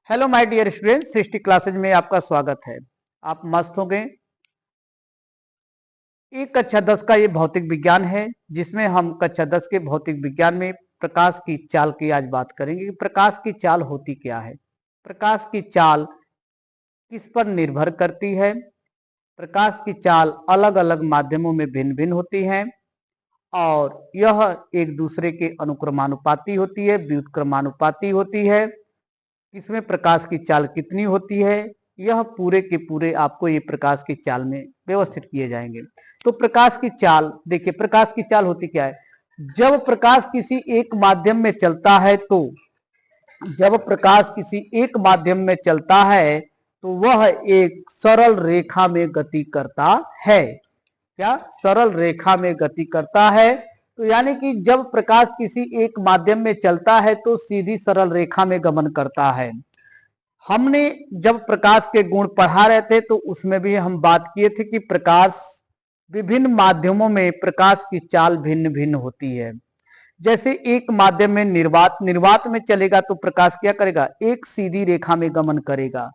Hello my dear students, Srishti classes में आपका स्वागत है। आप मस्त हो गए। एक कक्षा 10 का ये भौतिक विज्ञान है, जिसमें हम कक्षा 10 के भौतिक विज्ञान में प्रकाश की चाल की आज बात करेंगे कि प्रकाश की चाल होती क्या है। प्रकाश की चाल किस पर निर्भर करती है। प्रकाश की चाल अलग अलग माध्यमों में भिन्न भिन्न होती है और यह एक दूसरे के अनुक्रमानुपाती होती है, व्युत्क्रमानुपाती होती है। इसमें प्रकाश की चाल कितनी होती है, यह पूरे के पूरे आपको ये प्रकाश की चाल में व्यवस्थित किए जाएंगे। तो प्रकाश की चाल देखिए, प्रकाश की चाल होती क्या है। जब प्रकाश किसी एक माध्यम में चलता है तो जब प्रकाश किसी एक माध्यम में चलता है तो वह एक सरल रेखा में गति करता है। क्या सरल रेखा में गति करता है। तो यानी कि जब प्रकाश किसी एक माध्यम में चलता है तो सीधी सरल रेखा में गमन करता है। हमने जब प्रकाश के गुण पढ़ा रहे थे तो उसमें भी हम बात किए थे कि प्रकाश विभिन्न माध्यमों में प्रकाश की चाल भिन्न भिन्न होती है। जैसे एक माध्यम में निर्वात में चलेगा तो प्रकाश क्या करेगा, एक सीधी रेखा में गमन करेगा।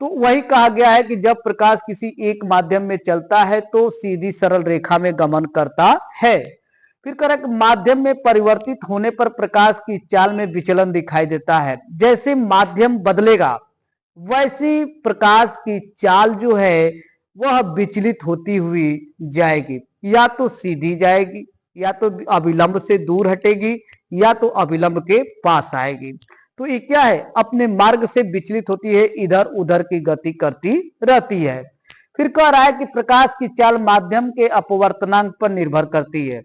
तो वही कहा गया है कि जब प्रकाश किसी एक माध्यम में चलता है तो सीधी सरल रेखा में गमन करता है। फिर कह रहा है कि माध्यम में परिवर्तित होने पर प्रकाश की चाल में विचलन दिखाई देता है। जैसे माध्यम बदलेगा वैसी प्रकाश की चाल जो है वह विचलित होती हुई जाएगी, या तो सीधी जाएगी, या तो अविलंब से दूर हटेगी, या तो अविलंब के पास आएगी। तो ये क्या है, अपने मार्ग से विचलित होती है, इधर उधर की गति करती रहती है। फिर कह रहा है कि प्रकाश की चाल माध्यम के अपवर्तनांक पर निर्भर करती है।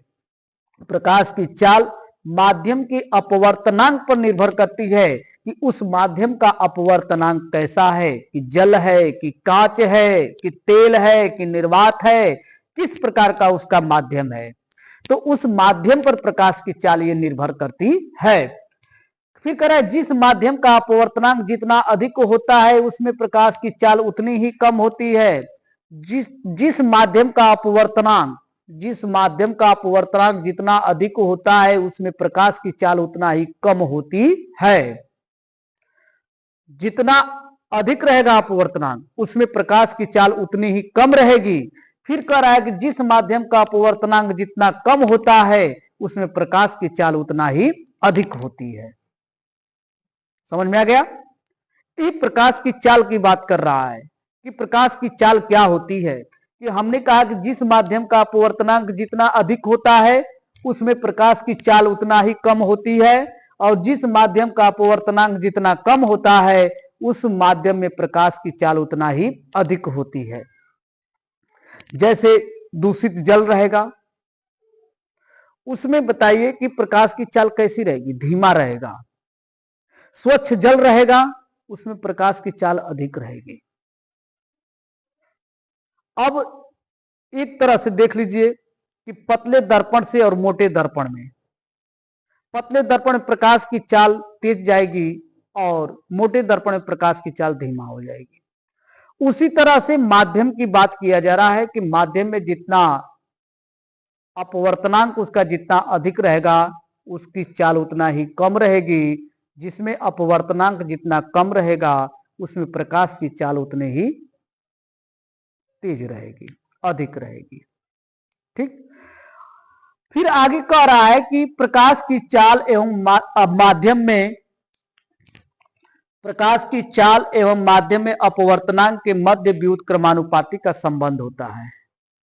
प्रकाश की चाल माध्यम के अपवर्तनांक पर निर्भर करती है कि उस माध्यम का अपवर्तनांक कैसा है, कि जल है, कि कांच है, कि तेल है, कि निर्वात है, किस प्रकार का उसका माध्यम है। तो उस माध्यम पर प्रकाश की चाल ये निर्भर करती है। फिर कह रहा है जिस माध्यम का अपवर्तनांक जितना अधिक होता है उसमें प्रकाश की चाल उतनी ही कम होती है। जिस माध्यम का अपवर्तनांक जितना अधिक होता है उसमें प्रकाश की चाल उतना ही कम होती है। जितना अधिक रहेगा अपवर्तनांक उसमें प्रकाश की चाल उतनी ही कम रहेगी। फिर कह रहा है कि जिस माध्यम का अपवर्तनांक जितना कम होता है उसमें प्रकाश की चाल उतना ही अधिक होती है। समझ में आ गया। ये प्रकाश की चाल की बात कर रहा है कि प्रकाश की चाल क्या होती है। कि हमने कहा कि जिस माध्यम का अपवर्तनांक जितना अधिक होता है उसमें प्रकाश की चाल उतना ही कम होती है, और जिस माध्यम का अपवर्तनांक जितना कम होता है उस माध्यम में प्रकाश की चाल उतना ही अधिक होती है। जैसे दूषित जल रहेगा उसमें बताइए कि प्रकाश की चाल कैसी रहेगी, धीमा रहेगा। स्वच्छ जल रहेगा उसमें प्रकाश की चाल अधिक रहेगी। अब एक तरह से देख लीजिए कि पतले दर्पण से और मोटे दर्पण में, पतले दर्पण में प्रकाश की चाल तेज जाएगी और मोटे दर्पण में प्रकाश की चाल धीमा हो जाएगी। उसी तरह से माध्यम की बात किया जा रहा है कि माध्यम में जितना अपवर्तनांक उसका जितना अधिक रहेगा उसकी चाल उतना ही कम रहेगी। जिसमें अपवर्तनांक जितना कम रहेगा उसमें प्रकाश की चाल उतने ही तेज रहेगी, अधिक रहेगी। ठीक। फिर आगे कह रहा है कि प्रकाश की चाल एवं माध्यम में अपवर्तनांक के मध्य व्युत्क्रमानुपाती का संबंध होता है।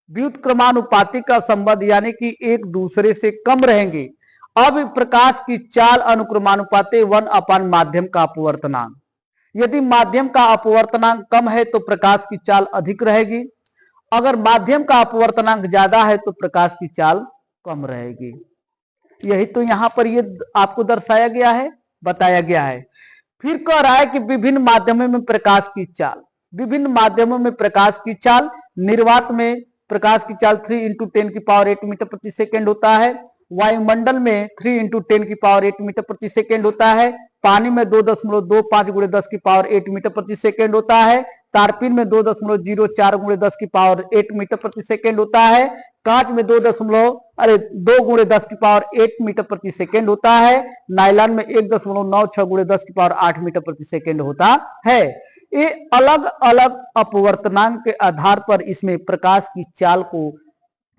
व्युत्क्रमानुपाती का संबंध यानी कि एक दूसरे से कम रहेंगे। अब प्रकाश की चाल अनुक्रमानुपाती 1/, माध्यम का अपवर्तनांक। यदि माध्यम का अपवर्तनांक कम है तो प्रकाश की चाल अधिक रहेगी, अगर माध्यम का अपवर्तनांक ज्यादा है तो प्रकाश की चाल कम रहेगी। यही तो यहां पर ये आपको दर्शाया गया है, बताया गया है। फिर कह रहा है कि विभिन्न माध्यमों में प्रकाश की चाल, विभिन्न माध्यमों में प्रकाश की चाल। निर्वात में प्रकाश की चाल 3 × 10⁸ मीटर प्रति सेकेंड होता है। वायुमंडल में 3 × 10⁸ मीटर प्रति सेकेंड होता है। पानी में 2.25 × 10⁸ मीटर प्रति सेकेंड होता है। तारपीन में 2.04 × 10⁸ मीटर प्रति सेकेंड होता है। कांच में 2.05 अरे 2 गुणे 10 की पावर 8 मीटर प्रति सेकेंड होता है। नायलॉन में 1.96 गुणे 10 की पावर 8 मीटर प्रति सेकेंड होता है। ये अलग अलग अपवर्तनांक के आधार पर इसमें प्रकाश की चाल को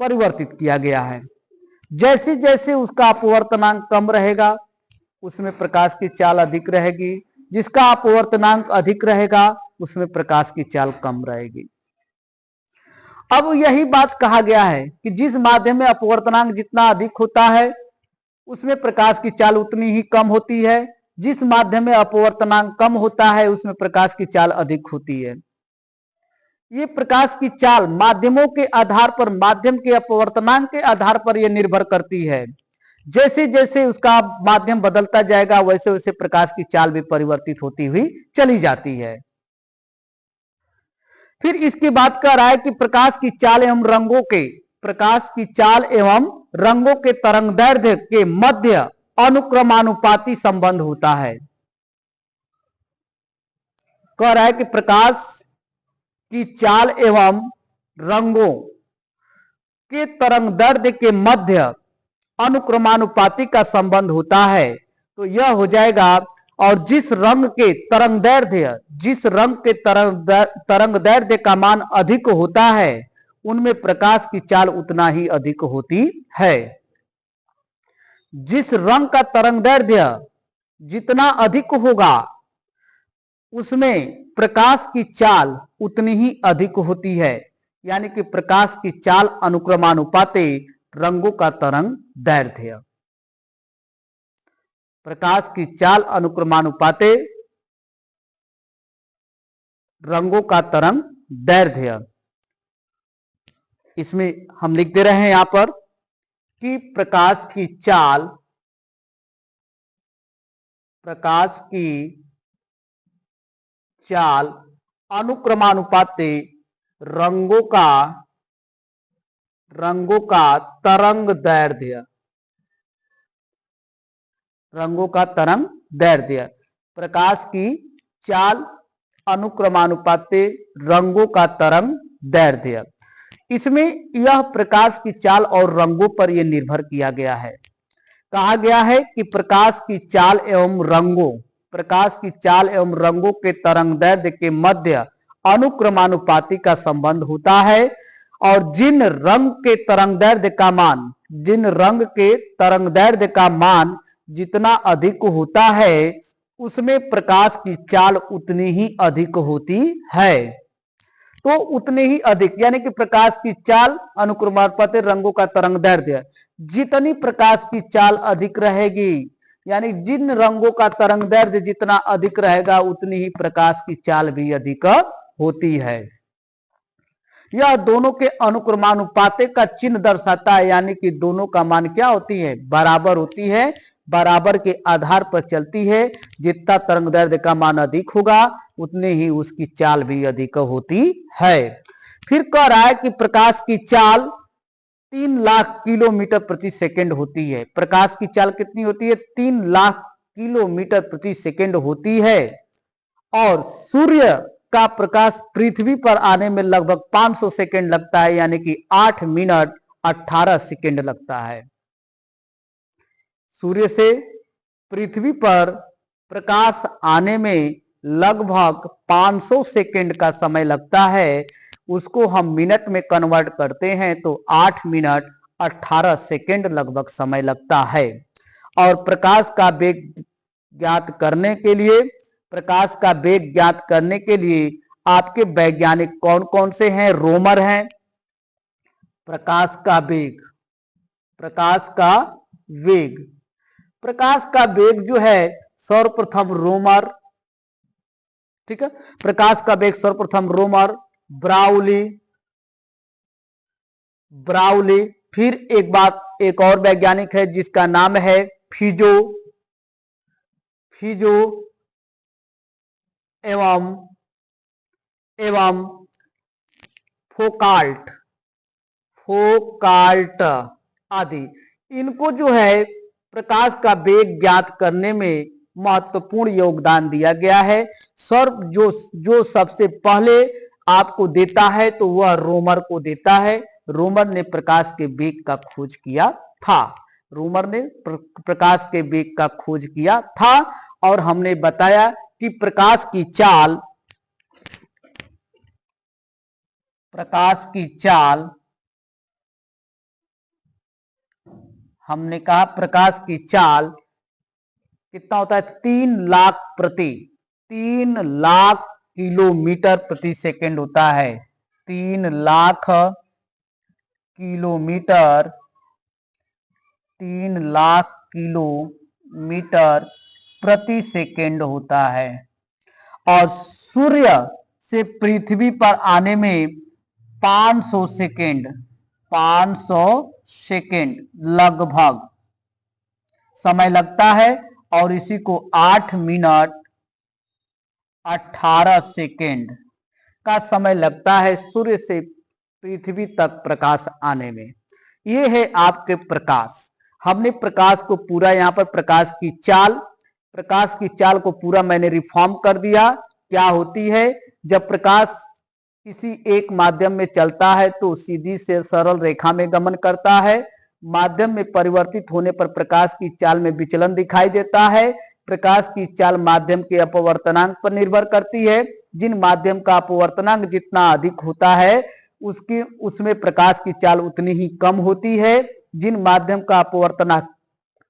परिवर्तित किया गया है। जैसे जैसे उसका अपवर्तनांक कम रहेगा उसमें प्रकाश की चाल अधिक रहेगी, जिसका अपवर्तनांक अधिक रहेगा उसमें प्रकाश की चाल कम रहेगी। अब यही बात कहा गया है कि जिस माध्यम में अपवर्तनांक जितना अधिक होता है उसमें प्रकाश की चाल उतनी ही कम होती है, जिस माध्यम में अपवर्तनांक कम होता है उसमें प्रकाश की चाल अधिक होती है। ये प्रकाश की चाल माध्यमों के आधार पर, माध्यम के अपवर्तनांक के आधार पर यह निर्भर करती है। जैसे जैसे उसका माध्यम बदलता जाएगा वैसे वैसे प्रकाश की चाल भी परिवर्तित होती हुई चली जाती है। फिर इसकी बात कर रहा है कि प्रकाश की चाल एवं रंगों के, प्रकाश की चाल एवं रंगों के तरंगदैर्ध्य के मध्य अनुक्रमानुपाती संबंध होता है। कह रहा है कि प्रकाश की चाल एवं रंगों के तरंगदैर्ध्य के मध्य अनुक्रमानुपाती का संबंध होता है। तो यह हो जाएगा, और जिस रंग के तरंगदैर्ध्य का मान अधिक होता है उनमें प्रकाश की चाल उतना ही अधिक होती है। जिस रंग का तरंगदैर्ध्य जितना अधिक होगा उसमें प्रकाश की चाल उतनी ही अधिक होती है, यानी कि प्रकाश की चाल अनुक्रमानुपाते रंगों का तरंगदैर्ध्य। प्रकाश की चाल अनुक्रमानुपाते रंगों का तरंगदैर्ध्य। इसमें हम लिख दे रहे हैं यहां पर कि प्रकाश की चाल अनुक्रमानुपाते रंगों का तरंगदैर्ध्य। प्रकाश की चाल अनुक्रमानुपाते रंगों का तरंगदैर्ध्य। इसमें यह प्रकाश की चाल और रंगों पर यह निर्भर किया गया है। कहा गया है कि प्रकाश की चाल एवं रंगों के तरंगदैर्ध्य के मध्य अनुक्रमानुपाती का संबंध होता है, और जिन रंग के तरंगदैर्ध्य का मान जितना अधिक होता है उसमें प्रकाश की चाल उतनी ही अधिक होती है। तो उतने ही अधिक, यानी कि प्रकाश की चाल अनुक्रमानुपाती रंगों का तरंगदैर्ध्य, जितनी प्रकाश की चाल अधिक रहेगी, यानी जिन रंगों का तरंगदैर्ध्य जितना अधिक रहेगा उतनी ही प्रकाश की चाल भी अधिक होती है। यह दोनों के अनुक्रमानुपाते का चिन्ह दर्शाता है, यानी कि दोनों का मान क्या होती है, बराबर होती है, बराबर के आधार पर चलती है। जितना तरंगदैर्ध्य का मान अधिक होगा उतने ही उसकी चाल भी अधिक होती है। फिर कह रहा है कि प्रकाश की चाल 3 लाख किलोमीटर प्रति सेकंड होती है। प्रकाश की चाल कितनी होती है, 3 लाख किलोमीटर प्रति सेकंड होती है। और सूर्य का प्रकाश पृथ्वी पर आने में लगभग 500 सेकंड लगता है, यानी कि 8 मिनट 18 सेकंड लगता है। सूर्य से पृथ्वी पर प्रकाश आने में लगभग 500 सेकंड का समय लगता है। उसको हम मिनट में कन्वर्ट करते हैं तो 8 मिनट 18 सेकंड लगभग समय लगता है। और प्रकाश का वेग ज्ञात करने के लिए आपके वैज्ञानिक कौन कौन से हैं, रोमर हैं। प्रकाश का वेग जो है सर्वप्रथम रोमर, ठीक है, प्रकाश का वेग सर्वप्रथम रोमर, ब्राउली, फिर एक और वैज्ञानिक है जिसका नाम है फिजो एवं फोकाल्ट आदि। इनको जो है प्रकाश का वेग ज्ञात करने में महत्वपूर्ण योगदान दिया गया है। जो सबसे पहले आपको देता है तो वह रोमर को देता है। रोमर ने प्रकाश के वेग का खोज किया था। रोमर ने प्रकाश के वेग का खोज किया था और हमने बताया कि प्रकाश की चाल हमने कहा प्रकाश की चाल कितना होता है, 3 लाख किलोमीटर प्रति सेकेंड होता है। 3 लाख किलोमीटर प्रति सेकेंड होता है और सूर्य से पृथ्वी पर आने में 500 सेकेंड लगभग समय लगता है और इसी को 8 मिनट 18 सेकेंड का समय लगता है सूर्य से पृथ्वी तक प्रकाश आने में। ये है आपके प्रकाश। हमने प्रकाश को पूरा यहाँ पर प्रकाश की चाल को पूरा मैंने रिफॉर्म कर दिया। क्या होती है, जब प्रकाश किसी एक माध्यम में चलता है तो सीधी से सरल रेखा में गमन करता है। माध्यम में परिवर्तित होने पर प्रकाश की चाल में विचलन दिखाई देता है। प्रकाश की चाल माध्यम के अपवर्तनांक पर निर्भर करती है। जिन माध्यम का अपवर्तनांक जितना अधिक होता है उसमें प्रकाश की चाल उतनी ही कम होती है। जिन माध्यम का अपवर्तनांक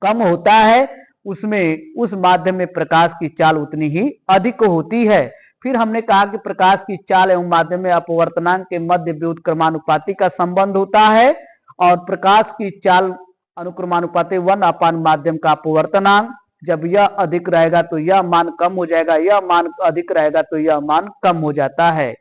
कम होता है उसमें उस माध्यम में प्रकाश की चाल उतनी ही अधिक होती है। फिर हमने कहा कि प्रकाश की चाल एवं माध्यम में अपवर्तनांक के मध्य व्युत्क्रमानुपाती का संबंध होता है और प्रकाश की चाल अनुक्रमानुपाती 1/, माध्यम का अपवर्तनांक। जब यह अधिक रहेगा तो यह मान कम हो जाएगा, यह मान अधिक रहेगा तो यह मान कम हो जाता है।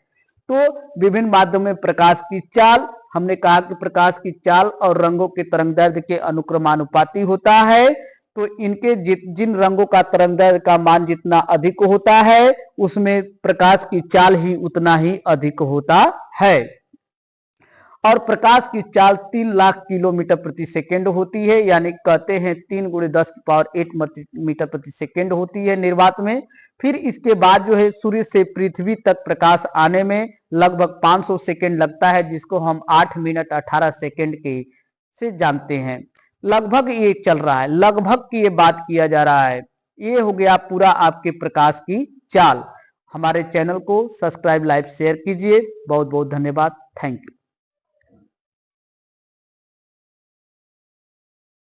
तो विभिन्न माध्यमों में प्रकाश की चाल, हमने कहा कि प्रकाश की चाल और रंगों के तरंगदैर्ध्य के अनुक्रमानुपाती होता है। तो इनके जिन रंगों का तरंगदैर्ध्य का मान जितना अधिक होता है उसमें प्रकाश की चाल ही उतना ही अधिक होता है। और प्रकाश की चाल 3 लाख किलोमीटर प्रति सेकेंड होती है, यानी कहते हैं 3 × 10⁸ मीटर प्रति सेकेंड होती है निर्वात में। फिर इसके बाद जो है सूर्य से पृथ्वी तक प्रकाश आने में लगभग 500 सेकेंड लगता है, जिसको हम 8 मिनट 18 सेकेंड के से जानते हैं। लगभग ये चल रहा है, लगभग की ये बात किया जा रहा है। ये हो गया पूरा आपके प्रकाश की चाल। हमारे चैनल को सब्सक्राइब, लाइक, शेयर कीजिए। बहुत बहुत धन्यवाद। Thank you.